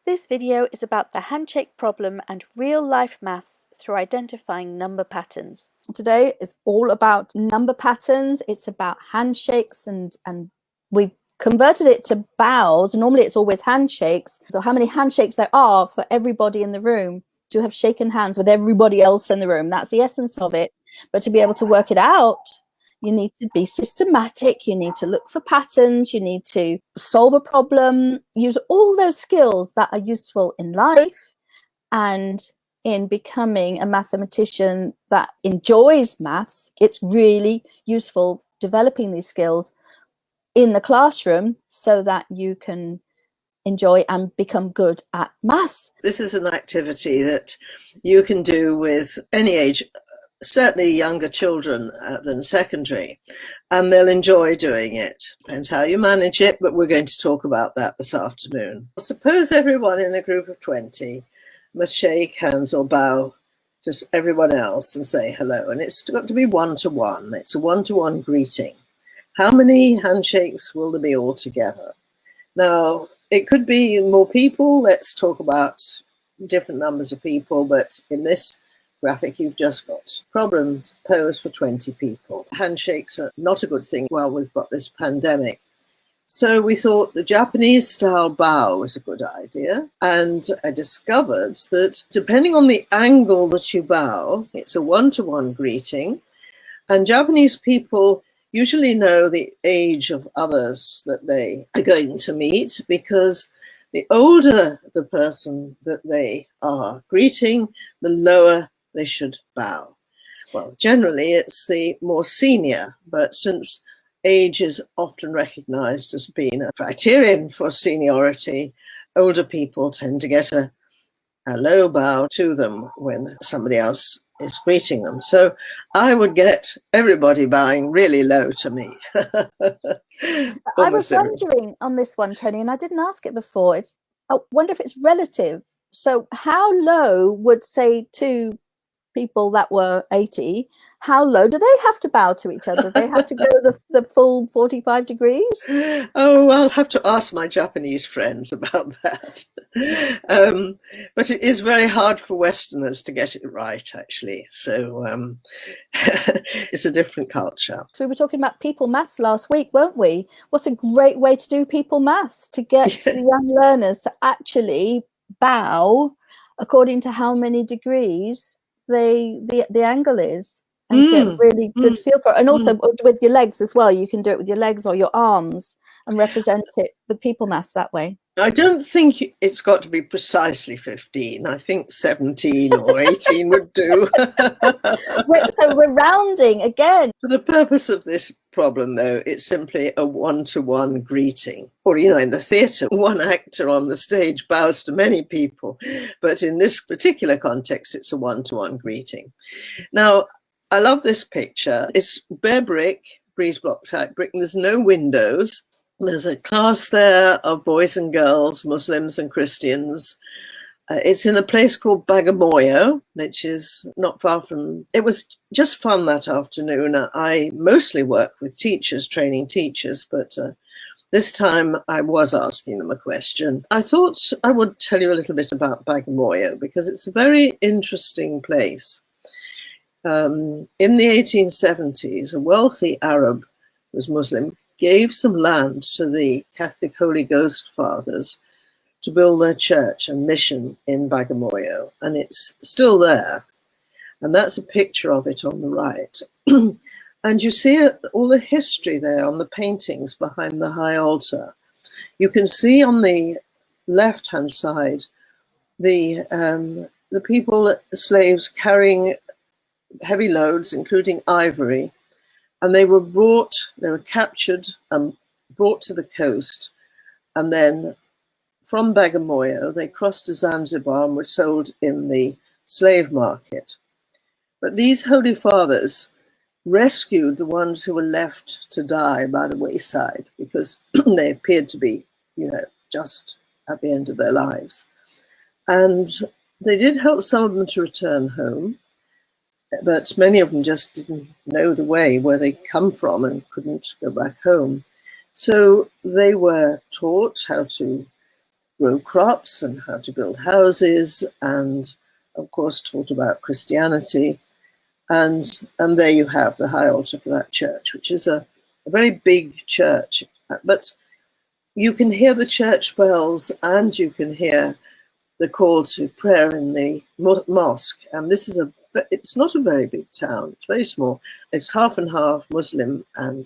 This video is about the handshake problem and real-life maths through identifying number patterns. Today is all about number patterns. It's about handshakes, and we've converted it to bows. Normally it's always handshakes. So how many handshakes there are for everybody in the room to have shaken hands with everybody else in the room. That's the essence of it. But to be able to work it out, you need to be systematic, you need to look for patterns, you need to solve a problem, use all those skills that are useful in life and in becoming a mathematician that enjoys maths. It's really useful developing these skills in the classroom so that you can enjoy and become good at maths. This is an activity that you can do with any age, certainly younger children than secondary, and they'll enjoy doing it. Depends how you manage it, but we're going to talk about that this afternoon. Suppose everyone in a group of 20 must shake hands or bow to everyone else and say hello, and it's got to be one-to-one. It's a one-to-one greeting. How many handshakes will there be altogether? Now, it could be more people. Let's talk about different numbers of people, but in this graphic, you've just got problems posed for 20 people. Handshakes are not a good thing while we've got this pandemic. So we thought the Japanese style bow was a good idea. And I discovered that depending on the angle that you bow, it's a one-to-one greeting. And Japanese people usually know the age of others that they are going to meet, because the older the person that they are greeting, the lower they should bow. Well, generally it's the more senior, but since age is often recognized as being a criterion for seniority, older people tend to get a low bow to them when somebody else is greeting them. So I would get everybody bowing really low to me. I was wondering on this one, Tony, and I didn't ask it before. I wonder if it's relative. So how low would, say, two people that were 80, how low do they have to bow to each other? They have to go the full 45 degrees? Oh, I'll have to ask my Japanese friends about that. But it is very hard for Westerners to get it right, actually. So it's a different culture. So we were talking about people maths last week, weren't we? What a great way to do people maths, to get the young learners to actually bow according to how many degrees the angle is, and get a really good feel for it. And also with your legs as well, you can do it with your legs or your arms and represent it with people maths that way. I don't think it's got to be precisely 15. I think 17 or 18 would do. So we're rounding again. For the purpose of this problem, though, it's simply a one-to-one greeting. Or, you know, in the theatre, one actor on the stage bows to many people. But in this particular context, it's a one-to-one greeting. Now, I love this picture. It's bare brick, breeze block type brick, and there's no windows. There's a class there of boys and girls, Muslims and Christians. It's in a place called Bagamoyo, which is not far from... It was just fun that afternoon. I mostly work with teachers, training teachers, but this time I was asking them a question. I thought I would tell you a little bit about Bagamoyo because it's a very interesting place. In the 1870s, a wealthy Arab who was Muslim gave some land to the Catholic Holy Ghost Fathers to build their church and mission in Bagamoyo, and it's still there. And that's a picture of it on the right. And you see all the history there on the paintings behind the high altar. You can see on the left-hand side the people, the slaves carrying heavy loads, including ivory, and they were captured and brought to the coast, and then from Bagamoyo, they crossed to Zanzibar and were sold in the slave market. But these holy fathers rescued the ones who were left to die by the wayside because they appeared to be, you know, just at the end of their lives. And they did help some of them to return home, but many of them just didn't know the way where they come from and couldn't go back home. So they were taught how to grow crops and how to build houses, and of course taught about Christianity. And there you have the high altar for that church, which is a very big church. But you can hear the church bells and you can hear the call to prayer in the mosque. And it's not a very big town. It's very small. It's half and half Muslim and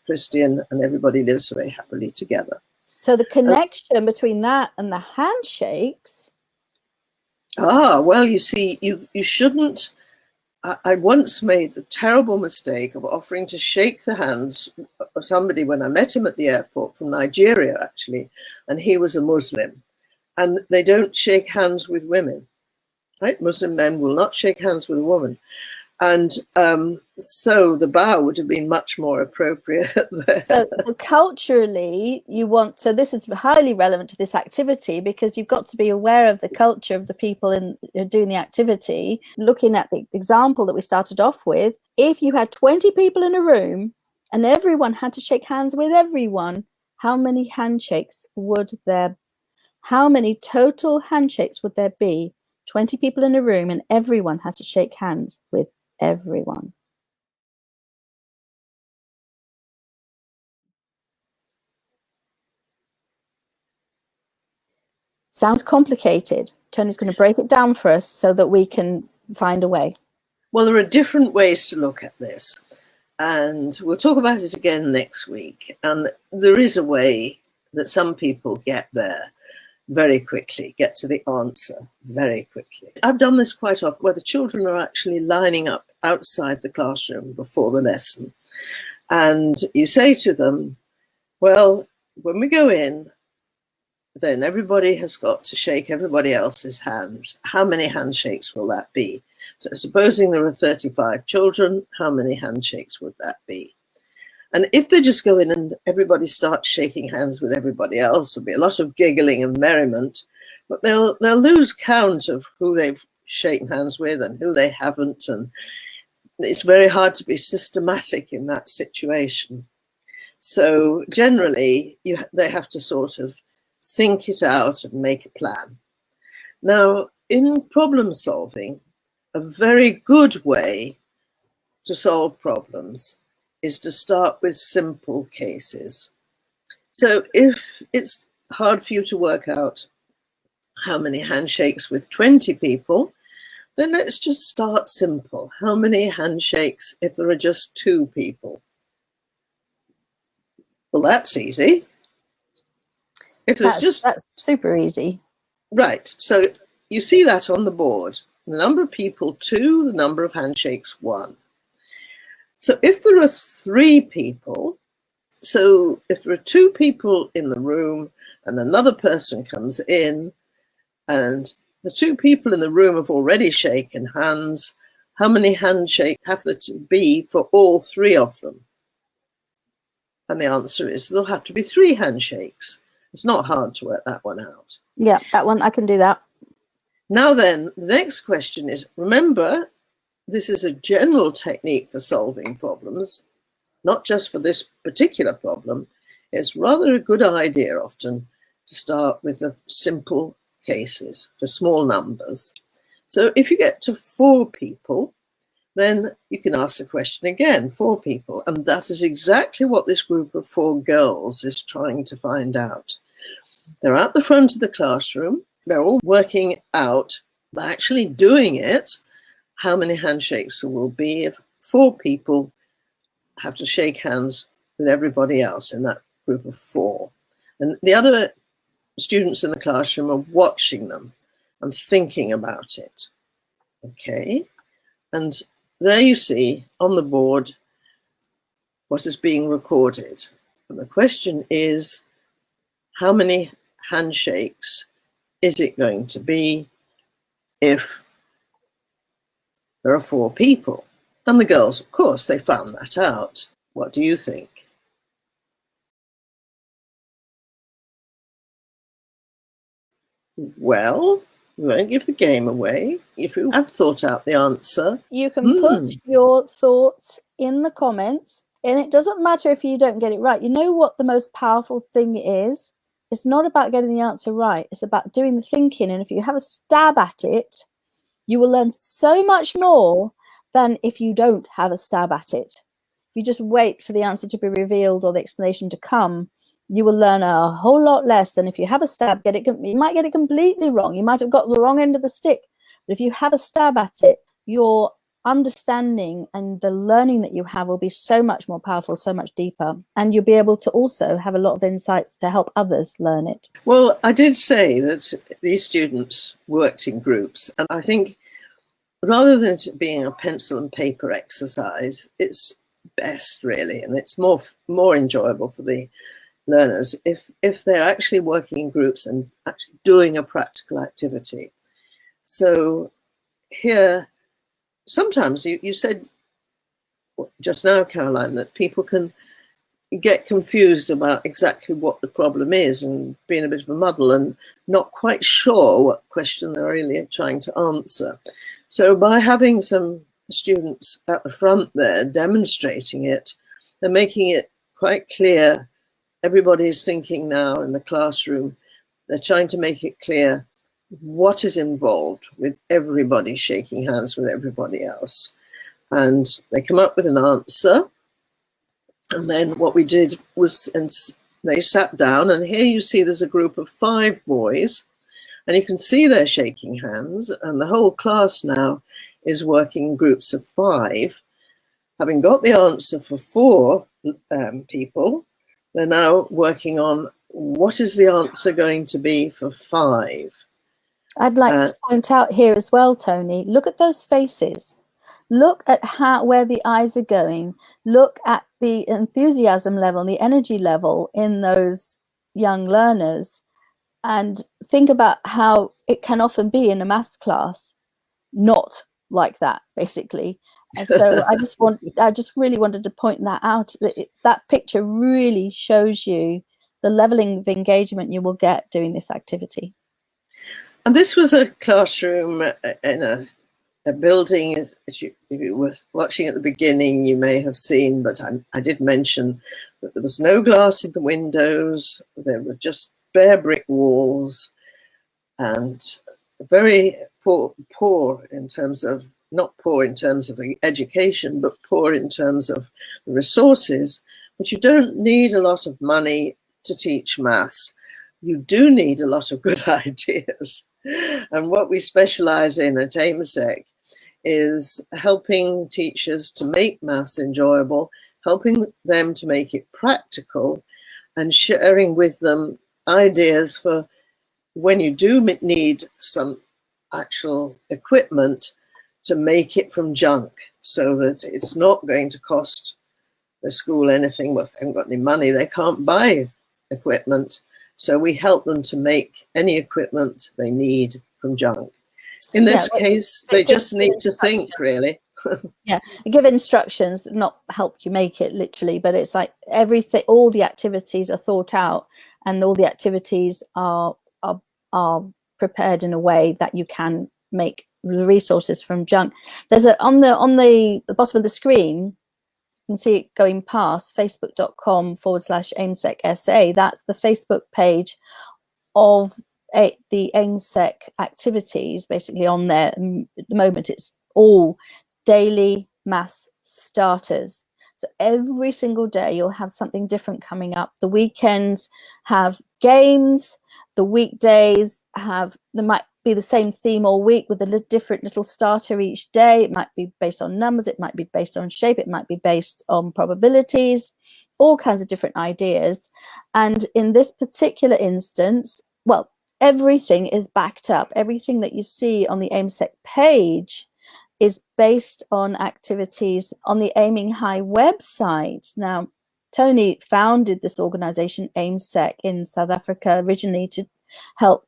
Christian, and everybody lives very happily together. So the connection between that and the handshakes. Well, you see, you shouldn't. I once made the terrible mistake of offering to shake the hands of somebody when I met him at the airport, from Nigeria, actually, and he was a Muslim. And they don't shake hands with women, right? Muslim men will not shake hands with a woman. And so the bow would have been much more appropriate there. So culturally, so this is highly relevant to this activity, because you've got to be aware of the culture of the people doing the activity. Looking at the example that we started off with, if you had 20 people in a room and everyone had to shake hands with everyone, how many handshakes would there? How many total handshakes would there be? 20 people in a room and everyone has to shake hands with everyone. Sounds complicated. Tony's going to break it down for us so that we can find a way. Well, there are different ways to look at this, and we'll talk about it again next week. And there is a way that some people get there very quickly, get to the answer very quickly. I've done this quite often, where the children are actually lining up outside the classroom before the lesson. And you say to them, well, when we go in, then everybody has got to shake everybody else's hands. How many handshakes will that be? So supposing there are 35 children, how many handshakes would that be? And if they just go in and everybody starts shaking hands with everybody else, there'll be a lot of giggling and merriment, but they'll lose count of who they've shaken hands with and who they haven't. And it's very hard to be systematic in that situation. So generally, they have to sort of think it out and make a plan. Now, in problem solving, a very good way to solve problems is to start with simple cases. So if it's hard for you to work out how many handshakes with 20 people, then let's just start simple. How many handshakes if there are just 2 people? Well, that's easy. If there's that's super easy. Right, so you see that on the board. The number of people 2, the number of handshakes 1. So if there are 3 people, so if there are 2 people in the room and another person comes in, and the 2 people in the room have already shaken hands, how many handshakes have there to be for all 3 of them? And the answer is there'll have to be 3 handshakes. It's not hard to work that one out. Yeah, that one, I can do that. Now then, the next question is, remember, this is a general technique for solving problems, not just for this particular problem. It's rather a good idea often to start with the simple cases for small numbers. So if you get to 4 people, then you can ask the question again, 4 people. And that is exactly what this group of 4 girls is trying to find out. They're at the front of the classroom. They're all working out, by actually doing it, how many handshakes there will be if 4 people have to shake hands with everybody else in that group of 4. And the other students in the classroom are watching them and thinking about it. Okay, and there you see on the board what is being recorded. And the question is, how many handshakes is it going to be if there are 4 people? And the girls, of course, they found that out. What do you think? Well, we won't give the game away. If you have thought out the answer, You can put your thoughts in the comments, and it doesn't matter if you don't get it right. You know what the most powerful thing is? it's not about getting the answer right. It's about doing the thinking. And if you have a stab at it, you will learn so much more than if you don't have a stab at it. If you just wait for the answer to be revealed or the explanation to come, you will learn a whole lot less than if you have a stab. You might get it completely wrong. You might have got the wrong end of the stick. But if you have a stab at it, your understanding and the learning that you have will be so much more powerful, so much deeper, and you'll be able to also have a lot of insights to help others learn it. Well, I did say that these students worked in groups, and I think rather than it being a pencil and paper exercise, it's best really, and it's more enjoyable for the learners if they're actually working in groups and actually doing a practical activity. So here, sometimes you said just now, Caroline, that people can get confused about exactly what the problem is and be in a bit of a muddle and not quite sure what question they're really trying to answer. So by having some students at the front there demonstrating it, they're making it quite clear. Everybody's thinking now in the classroom, they're trying to make it clear what is involved with everybody shaking hands with everybody else. And they come up with an answer. And then what we did was, and they sat down, and here you see there's a group of 5 boys, and you can see they're shaking hands, and the whole class now is working in groups of 5. Having got the answer for 4 people, they're now working on what is the answer going to be for 5. I'd like to point out here as well, Tony, look at those faces. Look at where the eyes are going. Look at the enthusiasm level, the energy level in those young learners, and think about how it can often be in a maths class, not like that, basically. And so I just really wanted to point that out. That picture really shows you the leveling of engagement you will get doing this activity. And this was a classroom in a building, if you were watching at the beginning, you may have seen, but I did mention that there was no glass in the windows. There were just bare brick walls, and very poor in terms of, not poor in terms of the education, but poor in terms of the resources. But you don't need a lot of money to teach maths. You do need a lot of good ideas. And what we specialize in at AIMSEC is helping teachers to make maths enjoyable, helping them to make it practical, and sharing with them ideas for when you do need some actual equipment to make it from junk, so that it's not going to cost the school anything. Well, if they haven't got any money, they can't buy equipment. So we help them to make any equipment they need from junk. In this case, they just need to think, really. Yeah, give instructions, not help you make it literally, but it's like everything, all the activities are thought out, and all the activities are prepared in a way that you can make the resources from junk. There's on the bottom of the screen, you can see it going past, facebook.com/AIMSEC-SA. That's the Facebook page of the AIMSEC activities. Basically on there at the moment, it's all daily maths starters. So every single day you'll have something different coming up. The weekends have games. The weekdays there might be the same theme all week with a different little starter each day. It might be based on numbers, it might be based on shape, it might be based on probabilities, all kinds of different ideas. And in this particular instance, well, everything is backed up. Everything that you see on the AIMSEC page is based on activities on the Aiming High website. Now, Tony founded this organization, AIMSEC, in South Africa originally to help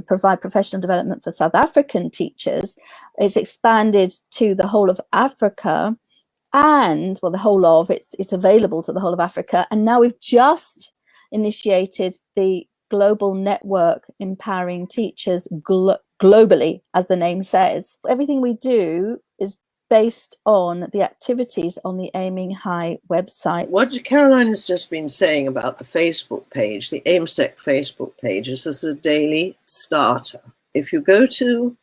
provide professional development for South African teachers. It's expanded to the whole of Africa, and well, the whole of it's available to the whole of Africa. And now we've just initiated the global network empowering teachers globally, as the name says. Everything we do is based on the activities on the Aiming High website. What Caroline has just been saying about the Facebook page, the AIMSEC Facebook page, is as a daily starter. If you go to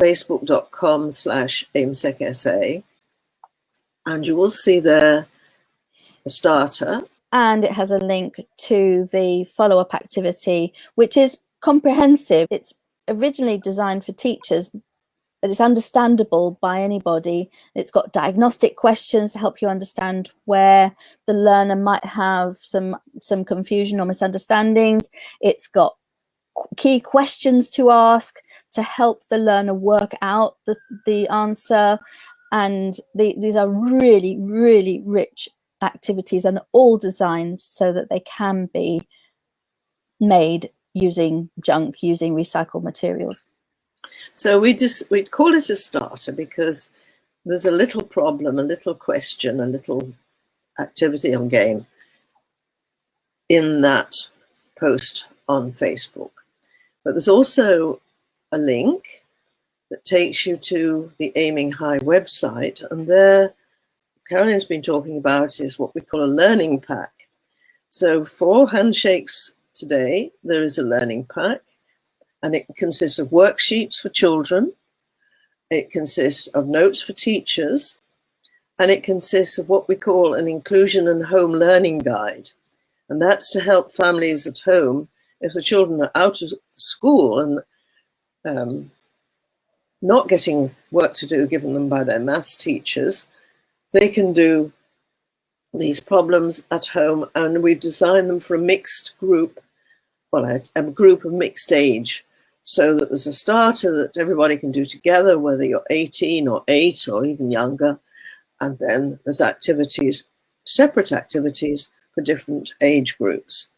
facebook.com/AIMSECSA, and you will see there a starter. And it has a link to the follow-up activity, which is comprehensive. It's originally designed for teachers, but it's understandable by anybody. It's got diagnostic questions to help you understand where the learner might have some confusion or misunderstandings. It's got key questions to ask to help the learner work out the answer. And these are really, really rich activities, and all designed so that they can be made using junk, using recycled materials. So we'd call it a starter because there's a little problem, a little question, a little activity or game in that post on Facebook. But there's also a link that takes you to the Aiming High website, and there Caroline's been talking about is what we call a learning pack. So for Handshakes today, there is a learning pack, and it consists of worksheets for children, it consists of notes for teachers, and it consists of what we call an inclusion and home learning guide. And that's to help families at home, if the children are out of school and not getting work to do given them by their maths teachers, they can do these problems at home, and we've designed them for a mixed group, well, a group of mixed age, so that there's a starter that everybody can do together, whether you're 18 or 8 or even younger, and then there's activities, separate activities for different age groups.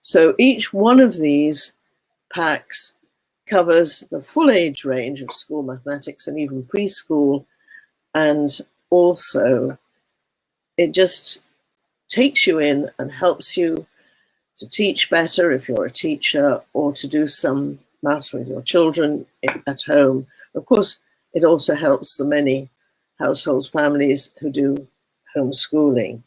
So each one of these packs covers the full age range of school mathematics and even preschool, and also it just takes you in and helps you to teach better if you're a teacher, or to do some maths with your children at home. Of course, it also helps the many households, families who do homeschooling.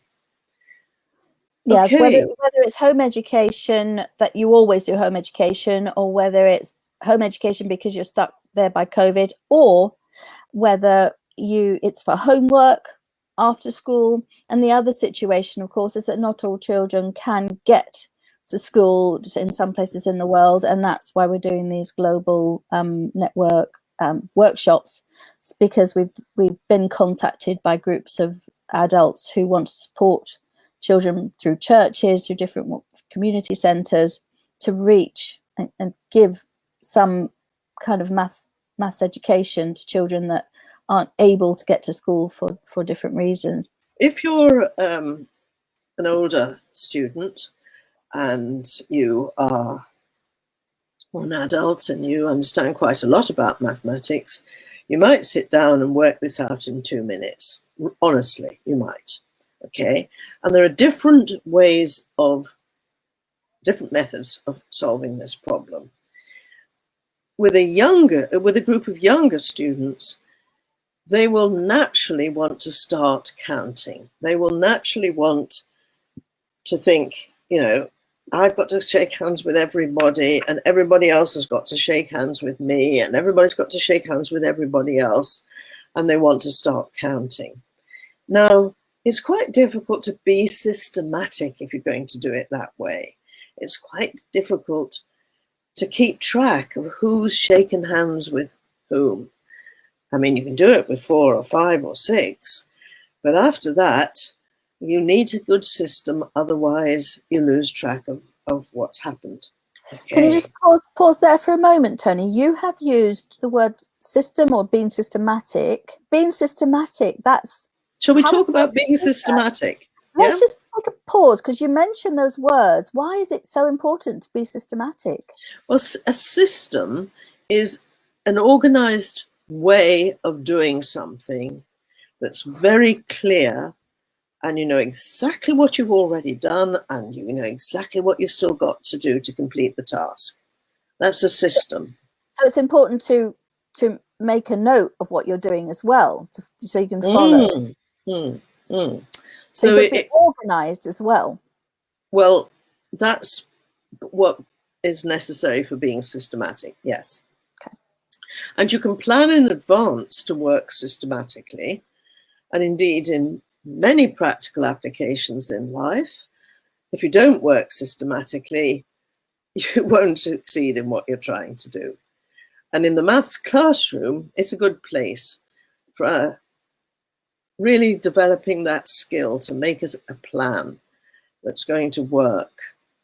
Yes, okay. whether it's home education, that you always do home education, or whether it's home education because you're stuck there by COVID, or whether it's for homework after school. And the other situation, of course, is that not all children can get to school in some places in the world, and that's why we're doing these global network workshops, because we've been contacted by groups of adults who want to support children through churches, through different community centres, to reach and give some kind of maths education to children that aren't able to get to school for different reasons. If you're an older student and you are an adult and you understand quite a lot about mathematics, you might sit down and work this out in 2 minutes. Honestly, you might. Okay, and there are different methods of solving this problem. With a group of younger students, they will naturally want to start counting. They will naturally want to think, I've got to shake hands with everybody, and everybody else has got to shake hands with me, and everybody's got to shake hands with everybody else, and they want to start counting. Now, it's quite difficult to be systematic if you're going to do it that way. It's quite difficult to keep track of who's shaken hands with whom. I mean, you can do it with 4 or 5 or 6, but after that, you need a good system, otherwise you lose track of what's happened. Okay. Can you just pause there for a moment, Tony? You have used the word system or being systematic. Being systematic, that's... Shall we talk about being systematic? Let's just take a pause, because you mentioned those words. Why is it so important to be systematic? Well, a system is an organized way of doing something that's very clear, and you know exactly what you've already done, and you know exactly what you've still got to do to complete the task. That's a system. So it's important to make a note of what you're doing as well, so you can follow. So So you've got to be organized as well. Well, that's what is necessary for being systematic, yes. Okay. And you can plan in advance to work systematically. And indeed, in many practical applications in life, if you don't work systematically, you won't succeed in what you're trying to do. And in the maths classroom, it's a good place for really developing that skill to make us a plan that's going to work,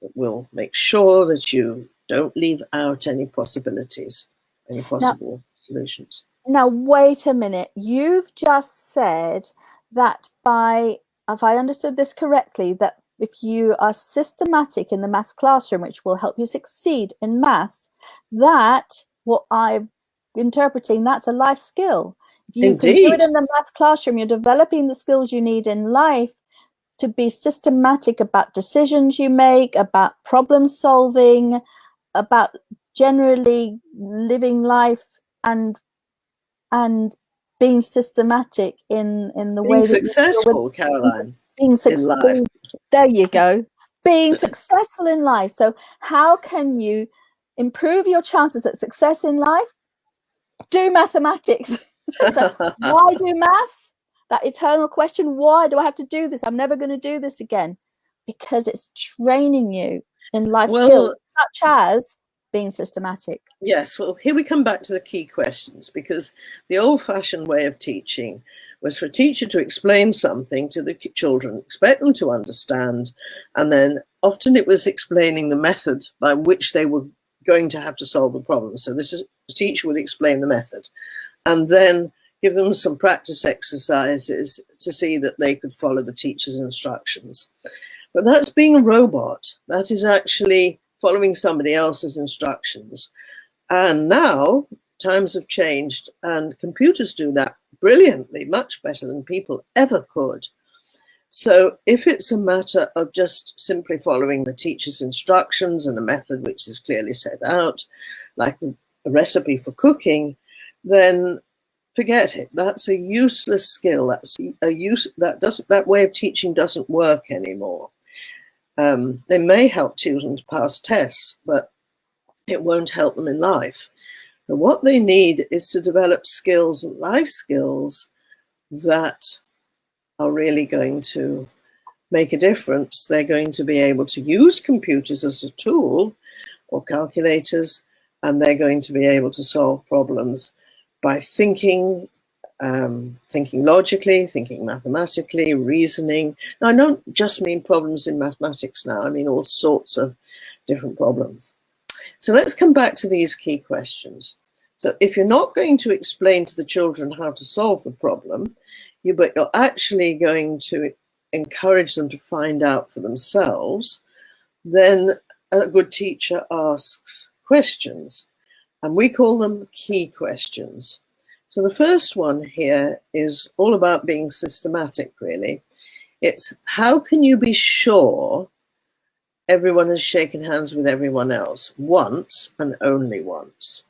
that will make sure that you don't leave out any possibilities, any possible solutions. Now, wait a minute. You've just said that if I understood this correctly, that if you are systematic in the maths classroom, which will help you succeed in maths, that what I'm interpreting, that's a life skill. If you can do it in the maths classroom, you're developing the skills you need in life to be systematic about decisions you make, about problem solving, about generally living life and being systematic in the way that successful, Caroline, in life. There you go. Being successful in life. So how can you improve your chances at success in life? Do mathematics. So why do maths? That eternal question, why do I have to do this? I'm never going to do this again. Because it's training you in life skills, such as being systematic. Yes, well, here we come back to the key questions, because the old-fashioned way of teaching was for a teacher to explain something to the children, expect them to understand, and then often it was explaining the method by which they were going to have to solve the problem. So the teacher would explain the method and then give them some practice exercises to see that they could follow the teacher's instructions. But that's being a robot. That is actually following somebody else's instructions. And now times have changed and computers do that brilliantly, much better than people ever could. So if it's a matter of just simply following the teacher's instructions and a method which is clearly set out, like a recipe for cooking, then forget it. That's a useless skill. That way of teaching doesn't work anymore. They may help children to pass tests, but it won't help them in life. But what they need is to develop skills, life skills, that are really going to make a difference. They're going to be able to use computers as a tool or calculators, and they're going to be able to solve problems by thinking logically, thinking mathematically, reasoning. Now, I don't just mean problems in mathematics now, I mean all sorts of different problems. So let's come back to these key questions. So if you're not going to explain to the children how to solve the problem, but you're actually going to encourage them to find out for themselves, then a good teacher asks questions, and we call them key questions. So the first one here is all about being systematic, really. It's how can you be sure everyone has shaken hands with everyone else once and only once?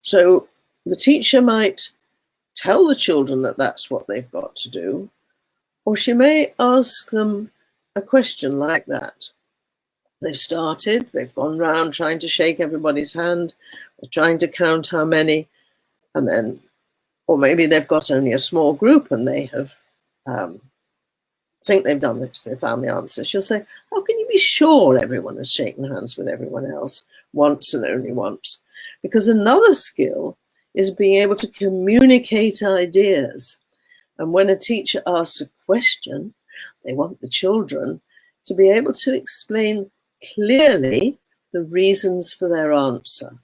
So the teacher might tell the children that that's what they've got to do, or she may ask them a question like that. They've started, they've gone round trying to shake everybody's hand, or trying to count how many, and then, or maybe they've got only a small group and they have think they've done this, they found the answer. She'll say, how can you be sure everyone has shaken hands with everyone else once and only once? Because another skill is being able to communicate ideas. And when a teacher asks a question, they want the children to be able to explain clearly the reasons for their answer.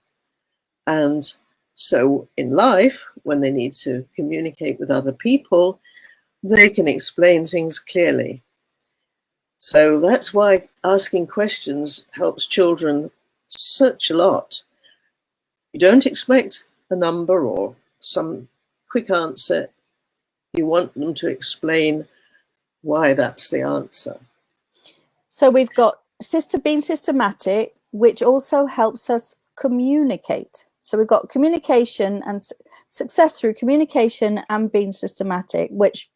And so in life, when they need to communicate with other people, they can explain things clearly. So that's why asking questions helps children such a lot. You don't expect a number or some quick answer. You want them to explain why that's the answer. So we've got being systematic, which also helps us communicate. So we've got communication and success through communication and being systematic, which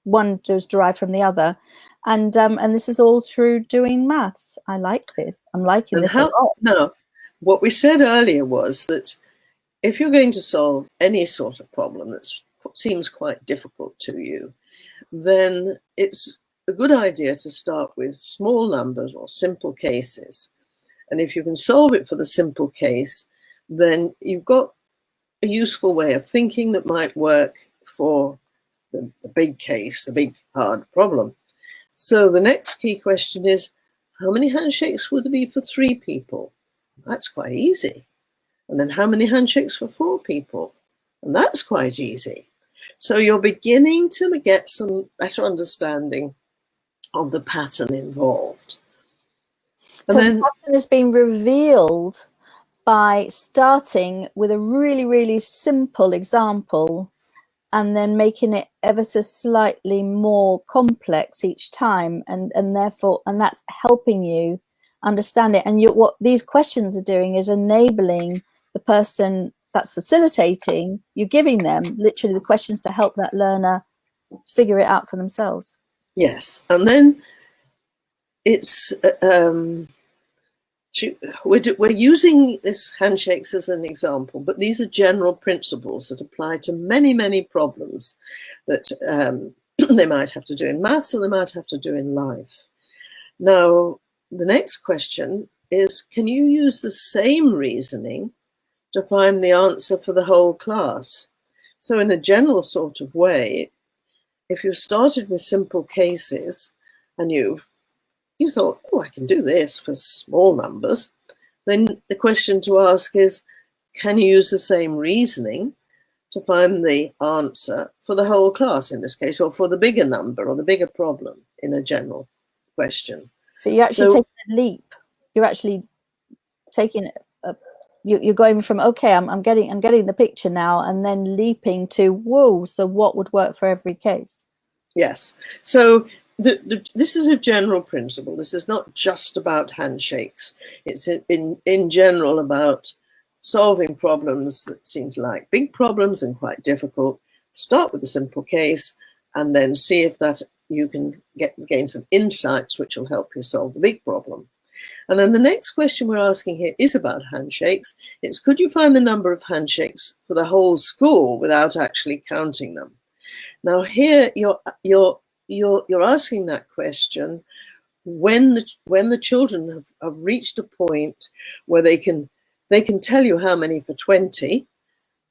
one does derive from the other. And this is all through doing maths. I like this. I'm liking And this a lot. now, what we said earlier was that if you're going to solve any sort of problem that seems quite difficult to you, then it's a good idea to start with small numbers or simple cases. And if you can solve it for the simple case, then you've got a useful way of thinking that might work for the big case, the big hard problem. So the next key question is, how many handshakes would there be for 3 people? That's quite easy. And then how many handshakes for 4 people? And that's quite easy. So you're beginning to get some better understanding of the pattern involved. And so then the pattern has been revealed by starting with a really, really simple example and then making it ever so slightly more complex each time, and therefore that's helping you understand it. And what these questions are doing is enabling the person that's facilitating, you're giving them literally the questions to help that learner figure it out for themselves. yes, and then it's we're using this handshakes as an example, but these are general principles that apply to many, many problems that they might have to do in maths or they might have to do in life. Now, the next question is, can you use the same reasoning to find the answer for the whole class? So in a general sort of way, if you started with simple cases and you thought, oh, I can do this for small numbers, then the question to ask is, can you use the same reasoning to find the answer for the whole class in this case, or for the bigger number or the bigger problem in a general question? So you're actually taking a leap. You're actually taking you're going from, okay, I'm getting the picture now, and then leaping to, whoa, so what would work for every case? Yes. So this is a general principle. This is not just about handshakes. It's in general about solving problems that seem like big problems and quite difficult. Start with a simple case and then see if that you can gain some insights which will help you solve the big problem. And then the next question we're asking here is about handshakes. It's, could you find the number of handshakes for the whole school without actually counting them? Now here you're asking that question when the children have reached a point where they can tell you how many for 20,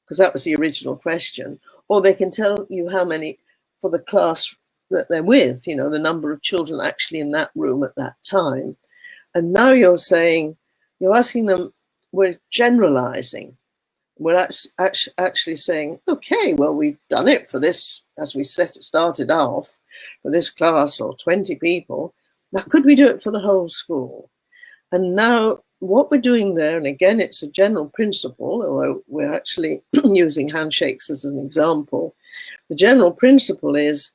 because that was the original question, or they can tell you how many for the class that they're with, you know, the number of children actually in that room at that time. And now you're asking them, we're generalizing. We're actually saying, okay, well, we've done it for this, as we started off, for this class or 20 people. Now, could we do it for the whole school? And now what we're doing there, and again, it's a general principle, although we're actually using handshakes as an example. The general principle is,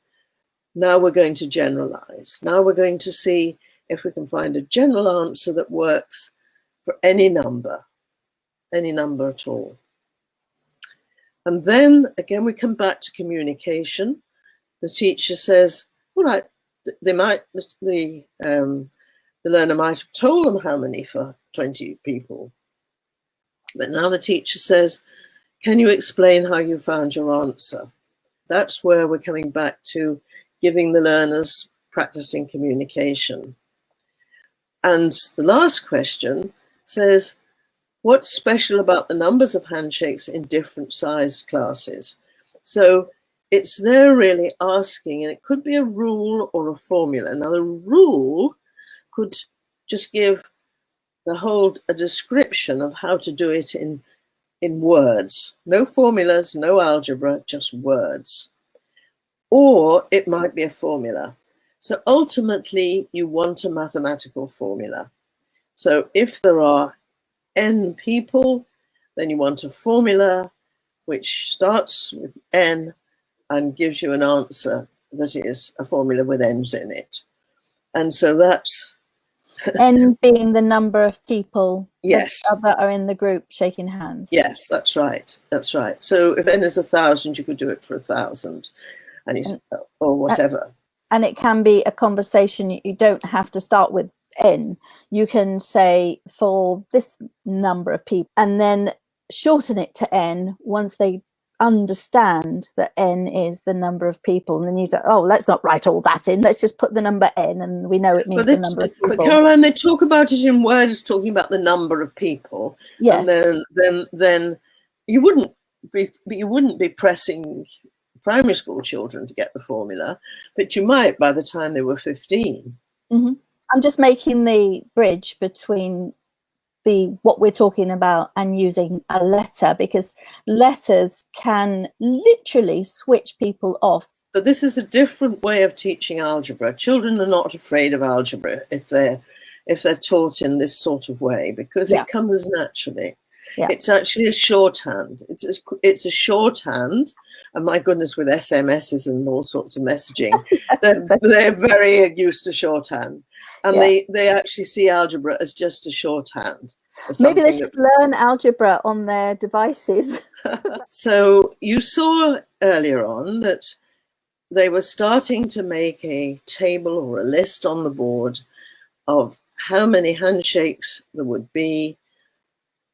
now we're going to generalize. Now we're going to see if we can find a general answer that works for any number at all. And then again, we come back to communication. The teacher says, all right, the learner might have told them how many for 20 people. But now the teacher says, can you explain how you found your answer? That's where we're coming back to giving the learners practicing communication. And the last question says, what's special about the numbers of handshakes in different sized classes? So it's there really asking, and it could be a rule or a formula. Now the rule could just give a description of how to do it in words. No formulas, no algebra, just words. Or it might be a formula. So ultimately you want a mathematical formula. So if there are n people, then you want a formula which starts with n and gives you an answer that is a formula with n's in it. And so that's N being the number of people Yes. that are in the group shaking hands. Yes, that's right. That's right. So if n is 1,000, you could do it for 1,000, or whatever. And it can be a conversation. You don't have to start with N. You can say for this number of people, and then shorten it to N once they understand that N is the number of people. And then you go, oh, let's not write all that in. Let's just put the number N, and we know it means the number of people. But Caroline, they talk about it in words talking about the number of people. Yes. And then you wouldn't be pressing primary school children to get the formula, but you might by the time they were 15. Mm-hmm. I'm just making the bridge between what we're talking about and using a letter, because letters can literally switch people off. But this is a different way of teaching algebra. Children are not afraid of algebra if they're taught in this sort of way, because it comes naturally. Yeah. It's actually a shorthand. It's a shorthand. And my goodness, with SMSs and all sorts of messaging, they're very used to shorthand. And they actually see algebra as just a shorthand. Maybe they should learn algebra on their devices. So you saw earlier on that they were starting to make a table or a list on the board of how many handshakes there would be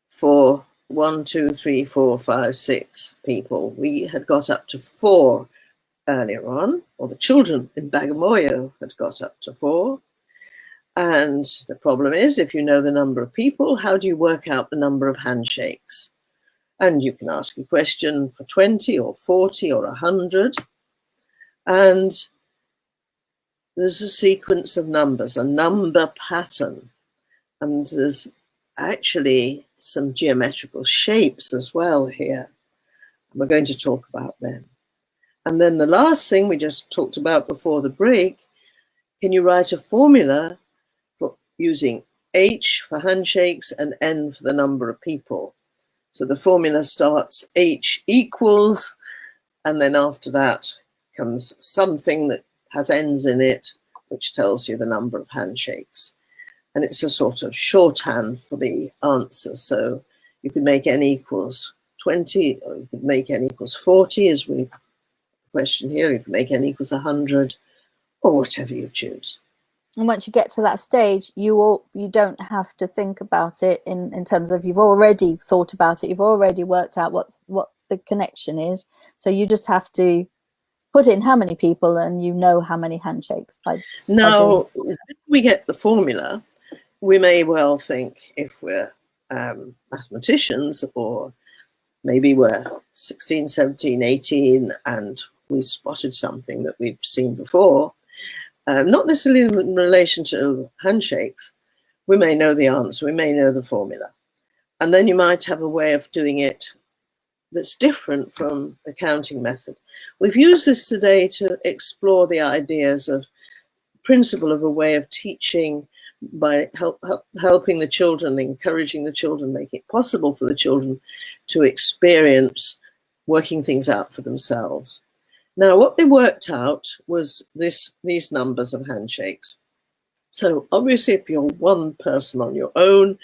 for 1, 2, 3, 4, 5, 6 people. We had got up to 4 earlier on, or the children in Bagamoyo had got up to 4. And the problem is, if you know the number of people, how do you work out the number of handshakes? And you can ask a question for 20 or 40 or 100. And there's a sequence of numbers, a number pattern. And there's actually some geometrical shapes as well here. We're going to talk about them. And then the last thing we just talked about before the break, can you write a formula for using H for handshakes and N for the number of people? So the formula starts H equals, and then after that comes something that has N's in it, which tells you the number of handshakes. And it's a sort of shorthand for the answer. So you could make n equals 20, or you could make n equals 40, as we question here. You could make n equals 100, or whatever you choose. And once you get to that stage, you don't have to think about it in terms of, you've already thought about it. You've already worked out what the connection is. So you just have to put in how many people, and you know how many handshakes. Now, if we get the formula, we may well think, if we're mathematicians, or maybe we're 16, 17, 18, and we spotted something that we've seen before, not necessarily in relation to handshakes, we may know the answer, we may know the formula. And then you might have a way of doing it that's different from the counting method. We've used this today to explore the ideas of principle of a way of teaching by helping the children, encouraging the children, make it possible for the children to experience working things out for themselves. Now, what they worked out was these numbers of handshakes. So obviously, if you're one person on your own,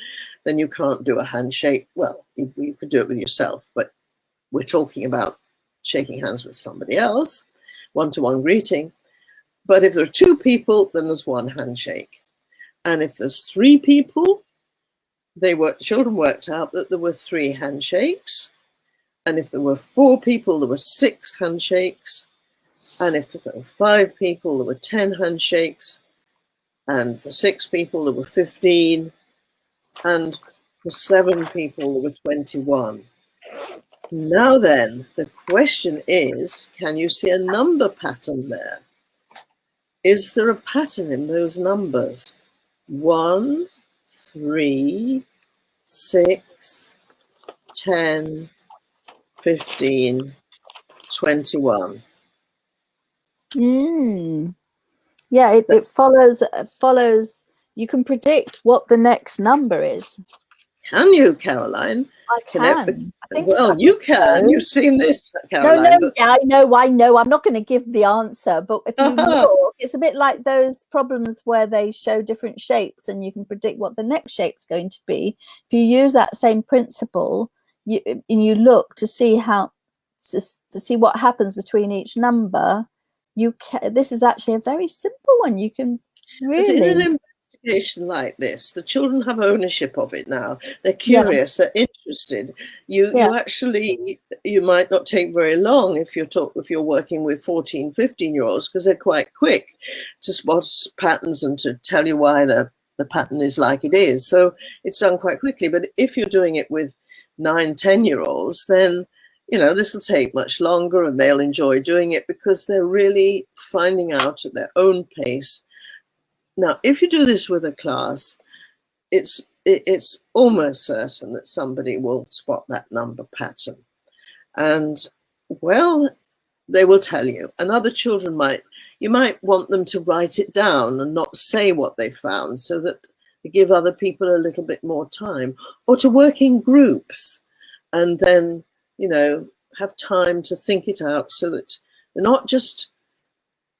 then you can't do a handshake. Well, you could do it with yourself, but we're talking about shaking hands with somebody else, one-to-one greeting. But if there are 2 people, then there's 1 handshake. And if there's 3 people, children worked out that there were 3 handshakes. And if there were 4 people, there were 6 handshakes. And if there were 5 people, there were 10 handshakes. And for 6 people, there were 15. And for 7 people, there were 21. Now then, the question is, can you see a number pattern there? Is there a pattern in those numbers? 1, 3, 6, 10, 15, 21. Yeah, it follows. You can predict what the next number is. Can you, Caroline? I can. I think so. Well, you can. So. You've seen this, No, Caroline. no, yeah, I know. I'm not going to give the answer, but if you look, it's a bit like those problems where they show different shapes and you can predict what the next shape's going to be. If you use that same principle, and you look to see how to see what happens between each number, this is actually a very simple one. You can really. But in an investigation like this, the children have ownership of it now. They're curious, they're interested. You actually, you might not take very long if you're working with 14, 15-year-olds, because they're quite quick to spot patterns and to tell you why the pattern is like it is. So it's done quite quickly. But if you're doing it with 9, 10-year-olds, then this will take much longer, and they'll enjoy doing it because they're really finding out at their own pace. Now, if you do this with a class, it's almost certain that somebody will spot that number pattern. And, well, they will tell you. And other children you might want them to write it down and not say what they found, so that they give other people a little bit more time, or to work in groups and then, have time to think it out, so that they're not just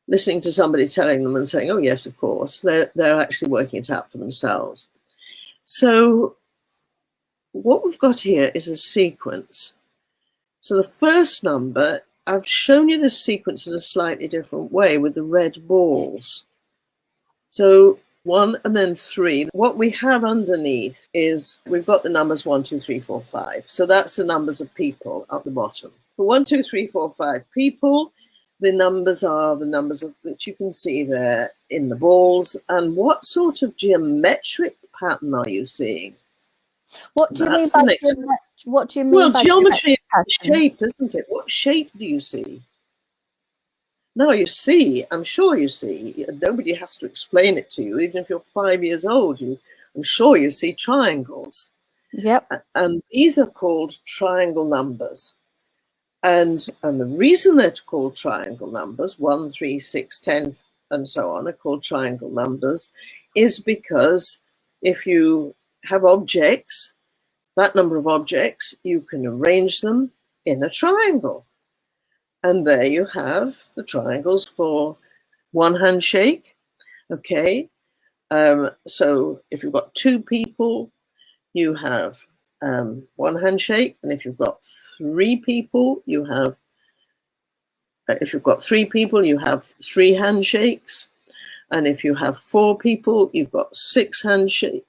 listening to somebody telling them and saying, oh, yes, of course. They're actually working it out for themselves. So what we've got here is a sequence. So the first number, I've shown you this sequence in a slightly different way with the red balls. So 1 and then 3. What we have underneath is we've got the numbers 1, 2, 3, 4, 5. So that's the numbers of people at the bottom. For 1, 2, 3, 4, 5 people, the numbers are the numbers that you can see there in the balls. And what sort of geometric pattern are you seeing? What do you mean by what do you mean by geometry? Shape, isn't it? What shape do you see? No, you see. I'm sure you see. Nobody has to explain it to you. Even if you're 5 years old, I'm sure you see triangles. Yep. And these are called triangle numbers. And the reason they're called triangle numbers, 1, 3, 6, 10, and so on, are called triangle numbers, is because if you have objects, that number of objects, you can arrange them in a triangle. And there you have the triangles for one handshake. Okay. So if you've got 2 people, you have one handshake, and if you've got 3 people, you have 3 handshakes, and if you have 4 people, you've got 6 handshakes.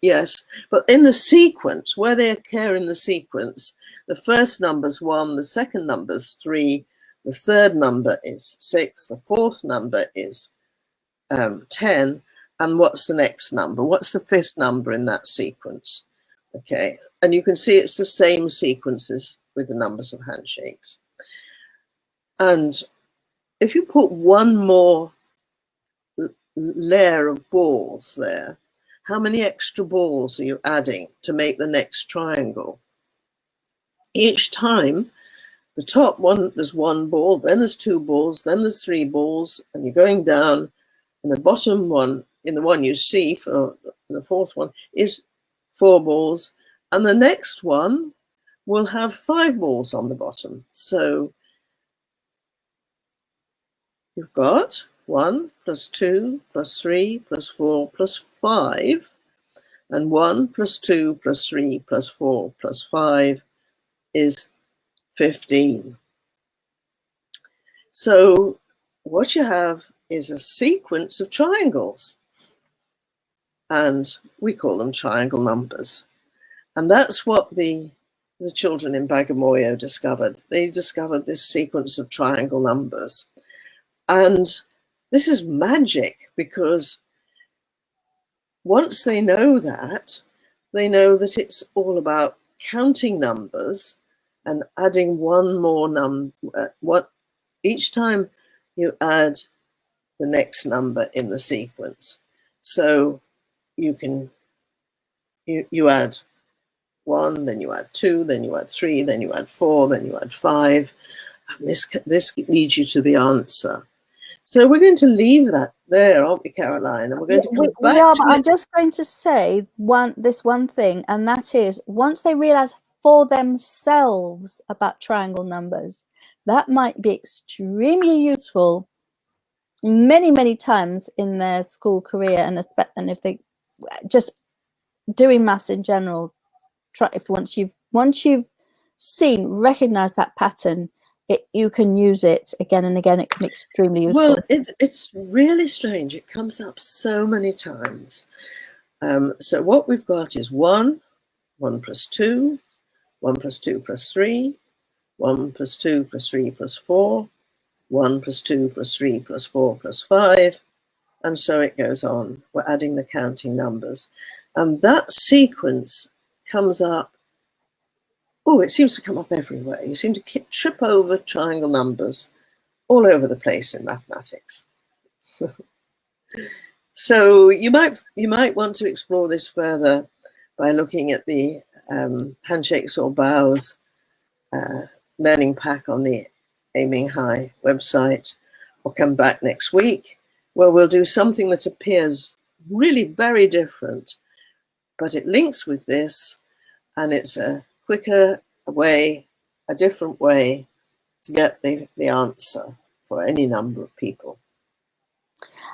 Yes, but in the sequence, where they occur in the sequence, the first number's 1, the second number's 3, the third number is 6, the fourth number is 10, and what's the next number? What's the 5th number in that sequence? Okay, and you can see it's the same sequences with the numbers of handshakes. And if you put one more layer of balls there, how many extra balls are you adding to make the next triangle? Each time, the top one, there's 1 ball, then there's 2 balls, then there's 3 balls, and you're going down, and the bottom one, in the one you see for the 4th one, is 4 balls, and the next one will have 5 balls on the bottom. So you've got 1 plus 2 plus 3 plus 4 plus 5, and 1 plus 2 plus 3 plus 4 plus 5 is 15. So what you have is a sequence of triangles, and we call them triangle numbers. And that's what the children in Bagamoyo discovered. They discovered this sequence of triangle numbers. And this is magic, because once they know that it's all about counting numbers and adding one more number. Each time you add the next number in the sequence. So you add 1, then you add 2, then you add 3, then you add 4, then you add 5. And this leads you to the answer. So we're going to leave that there, aren't we, Caroline? And we're going to come We back are, to but I'm it. just going to say this one thing, and that is once they realize for themselves about triangle numbers, that might be extremely useful many times in their school career, and if they just doing maths in general, once you've recognized that pattern, you can use it again and again. It can be extremely useful. Well, it's really strange. It comes up so many times. So what we've got is 1 plus 2, 1 plus 2 plus 3, 1 plus 2 plus 3 plus 4, 1 plus 2 plus 3 plus 4 plus 5, and so it goes on. We're adding the counting numbers. And that sequence comes up, it seems to come up everywhere. You seem to trip over triangle numbers all over the place in mathematics. So you might want to explore this further by looking at the Handshakes or Bows learning pack on the Aiming High website, or come back next week where we'll do something that appears really very different, but it links with this, and it's a quicker way, a different way to get the answer for any number of people.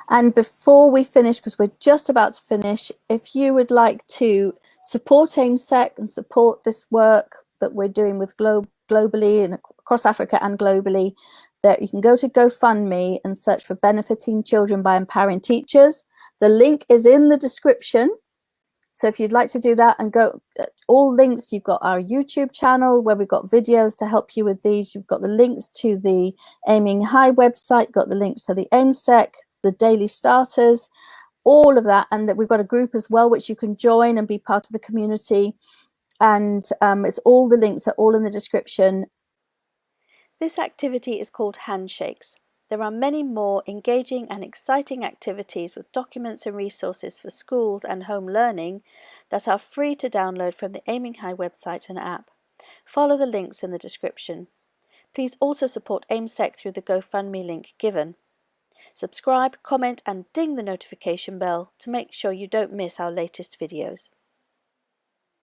And before we finish, because we're just about to finish, if you would like to support AIMSEC and support this work that we're doing with globally and across Africa and globally, that you can go to GoFundMe and search for Benefiting Children by Empowering Teachers. The link is in the description. So if you'd like to do that, and go all links, you've got our YouTube channel where we've got videos to help you with these. You've got the links to the Aiming High website, got the links to the AIMSEC, the daily starters, all of that. And that we've got a group as well, which you can join and be part of the community. And it's all the links are all in the description. This activity is called Handshakes. There are many more engaging and exciting activities with documents and resources for schools and home learning that are free to download from the Aiming High website and app. Follow the links in the description. Please also support AIMSEC through the GoFundMe link given. Subscribe, comment and ding the notification bell to make sure you don't miss our latest videos.